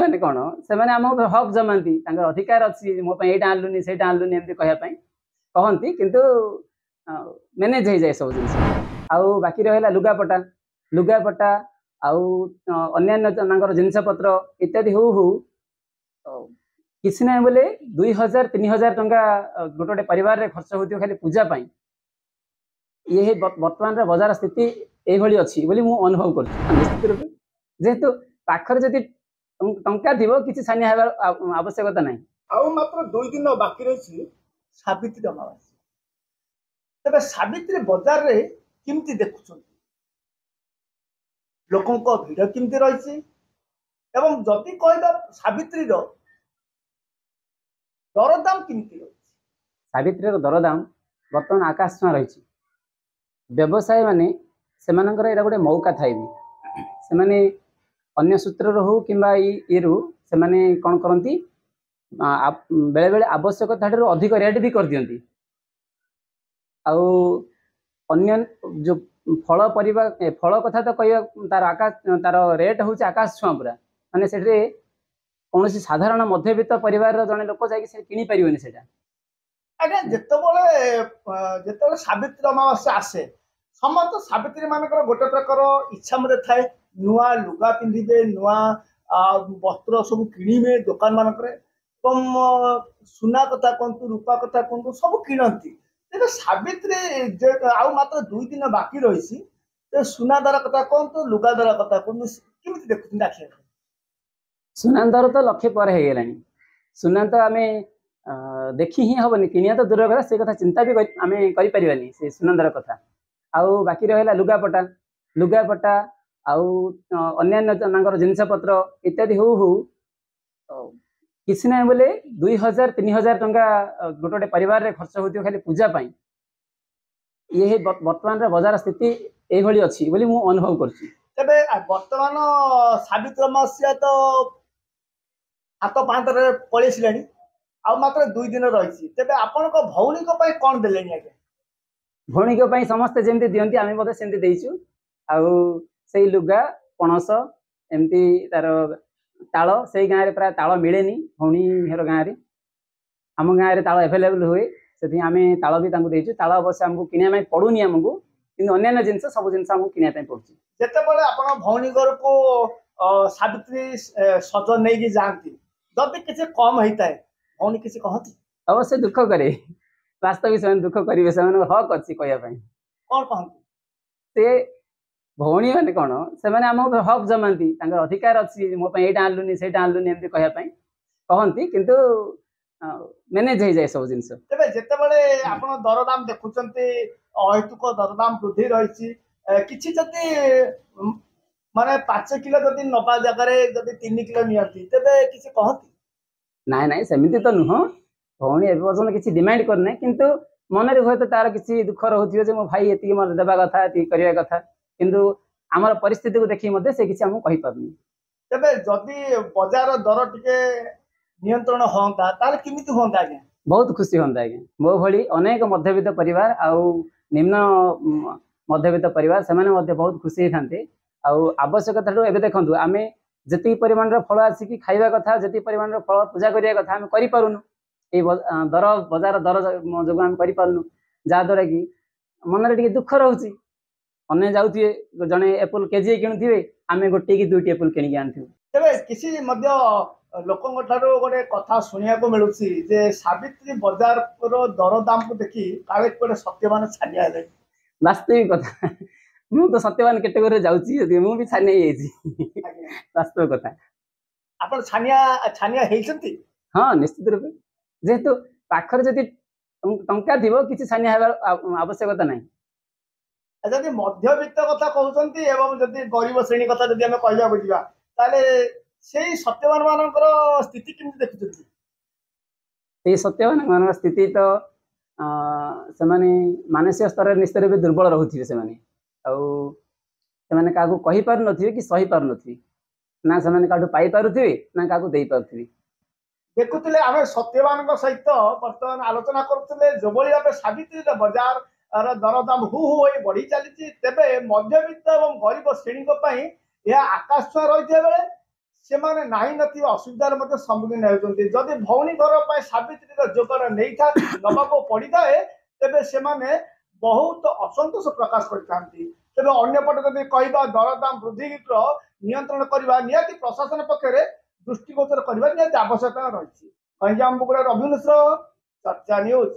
माने कौन से माने आम हक जमाती अधिकार अच्छी मो यहाँ आनलुनि से आनलुनि एमती कहवाई कहती किंतु मैनेज हो जाए सब जिन आउ बाकी रहा लुगापटा लुगापटा आउ अन्य जिनस पत्र इत्यादि हूँ हूँ किसी ना बोले 2000-3000 टंका गोटे गोटे परिवार रे खर्च होती खाली पूजा पाई ये बर्तमान बजार स्थिति यही अच्छी बोली मु अनुभव कर निश्चित रूप जेहेतु पाखर जदि टंका थी किसी छानिया आवश्यकता ना आउ मात्र 2 दिन बाकी रही सावित्री अमावास्या तेज सावित्री बजार रे किमती देखुं लोकों को भीड़ किमती रही एवं जदि कहबा सावित्री दरदाम किमती रही सावित्री दरदाम बर्तमान आकाश छुआ रही व्यवसाय माने सेमानंकर एटा गोटे मौका थाइबी से माने अन्य सूत्र हो किंबा येरु से माने कौन करती बेले बेले आवश्यकता ठारू अधिक रेट भी कर दियंती आउ अन्य जो फल परिबा फल कथा तो कह तार आकाश तार रेट हूँ आकाश छुआ पूरा माने से कौन साधारण मध्यवित्त परिवार जड़े लोक जाकि किनी पारिबनी सेटा आज्ञा जिते सावित्री अमावास्या आसे समस्त सावित्री मानकर गोटे प्रकार इच्छा मत थाए नुआ लुगा पिंधे नुआ वस्त्र सब किणवे दुकान मानक सुना कथा कहतु रूपा कथा कहतु सब किणती सावित्री आउ मात्र 2 दिन बाकी रही सुना दर कथा कहतु लुगा दर कथा कहतु केमी देखुं आखिर सुना दर तो लक्षे पर हो गला सुना तो आम देखी ही हेनी किनिया तो दूर कथा से कथा चिंता भी आम करें से सुना दर कथा आउ बाकी रहा लुगापटा लुगापटा आउ अन्य जिनस पत्र इत्यादि हूँ हूँ किसी ना बोले 2000-3000 टंका गोटे गोटे परिवार रे खर्च होती खाली पूजा पाई ये बर्तमान बजार स्थिति यही अच्छी बोली मु अनुभव करछि तबे वर्तमान सावित्री अमावास्या तो हाथ पांतर पलैसिलानी आ मात्र 2 दिन रही तेरे आपण भौणी कौन देले आगे भौणी समस्ते जमी दिखती आम बोधे सेमती देचु आई लुगा पणस एमती तार ताल से गाँव में प्राय ताल मिले भौणी हेर गाँव में आम गाँव में ताल एभेलेबल हुए से आम ताल भी देचु ताल अवश्य आमको किना पड़ूनी आमको कि अन्य जिनस सब जिन किना पड़ुची जितेबाला आप भौणी घर को सावित्री सज नहीं जाती जब किसी कम होता है भौणी किसी कहती अवश्य दुख करे वास्तविक से दुख करेंगे से हक अच्छी कहवाई कौन कहती से भौणी मैंने कौन से आम हक जमाती अधिकार अच्छी मो यहाँ आनलुनि से आनलुनि एमती कहवाई कहती किंतु मैनेज हो जाए सब जिनस तेरे जितेबाला आप दरदाम देखुं अहेतुक दरदाम वृद्धि रही किसी जदि माने 5 किलो जदि नबा जगह जदि 3 किलो नियंती तेरे किसी कहती नाई नाई सेमती तो नुह भौणी ए पर्यटन किसी डिमांड करना किंतु मन में हूँ तार किसी दुख रोचे मो भाई ये मतलब देवा कथा ये करवा कथा किंतु आमर परिस्थिति को देखिए से किसी आमको कही पारनी तेबे जदि बाजार दर टिके नियंत्रण होता ताले किमिति होता आज्ञा बहुत खुशी होता आज्ञा मो भली अनेक मध्यवित्त परिवार आउ निम्न मध्यवित्त परिवार से बहुत खुशी होते आवश्यकता एवं देखु आम जी परिमाण फल आसिक खाଇବା कथा जी परिमाण फल पूजा करने कथा आम करूँ ये दर बजार दर जो आम करूँ जहाद्वारा कि मन टे दुख रोचे अन्य जाऊे जड़े एप्पल केजी किणुवे आम गोटे कि 2टी एप्पल किणी आनू तेरे किसी लोकों गोटे कथा शुणा को मिलूँ जे सावित्री बजार दरदाम को देखी काले कोटे सत्यवान छानिया वास्तविक कथा मु तो सत्यवान कैटेगोरी जाऊँगी मु भी छानिया वास्तविक कथा आप छानिया हाँ निश्चित रूप जेहेतु पाखर जदि टंका थी किसी छानिया आवश्यकता ना जदि मध्यवित्त कथा कहते जदि गरीब श्रेणी कथा जदि आम कहवा बुझा ताले से सत्यवान मानकर स्थिति केमती देखुं सत्यवान मान स्थिति तो से मानसिक स्तर निश्चित रूप दुर्बल रोचे से क्या कही पार नी कि सही पार नी ना से पाई पारुथिबे ना क्या दे पारुथिबे देखुले आम सत्यवान सहित बर्तमान आलोचना करुले जो भाव सावित्री बजार दरदाम हु हु बढ़ी चली तेरे मध्यवित्त और गरीब श्रेणी यह आकाश छुआ रही बेले ସେମାନେ ନାହିଁ ନଥିବା ଅସୁବିଧାର ମଧ୍ୟ ସମ୍ମୁଖୀନ ହେଉଛନ୍ତି। ଯଦି ଭଉଣୀ ଘର ପାଇଁ ସାବିତ୍ରୀର ଯୋଗାଡ଼ ନେବାକୁ ପଡ଼ିଥାଏ ତେବେ ସେମାନେ ବହୁତ ଅସନ୍ତୋଷ ପ୍ରକାଶ କରିଥାନ୍ତି। ତେବେ ଅନ୍ୟପଟେ ଯଦି କହିବା ଦରଦାମ ବୃଦ୍ଧିର ନିୟନ୍ତ୍ରଣ କରିବା ନିହାତି ପ୍ରଶାସନ ପକ୍ଷରେ ଦୃଷ୍ଟିଗୋଚର କରିବା ନିହାତି ଆବଶ୍ୟକତା ରହିଛି। ଗଞ୍ଜାମ ବଗୁଡ଼ାରୁ ଅଭିନେଶ ଚର୍ଚ୍ଚା ନ୍ୟୁଜ।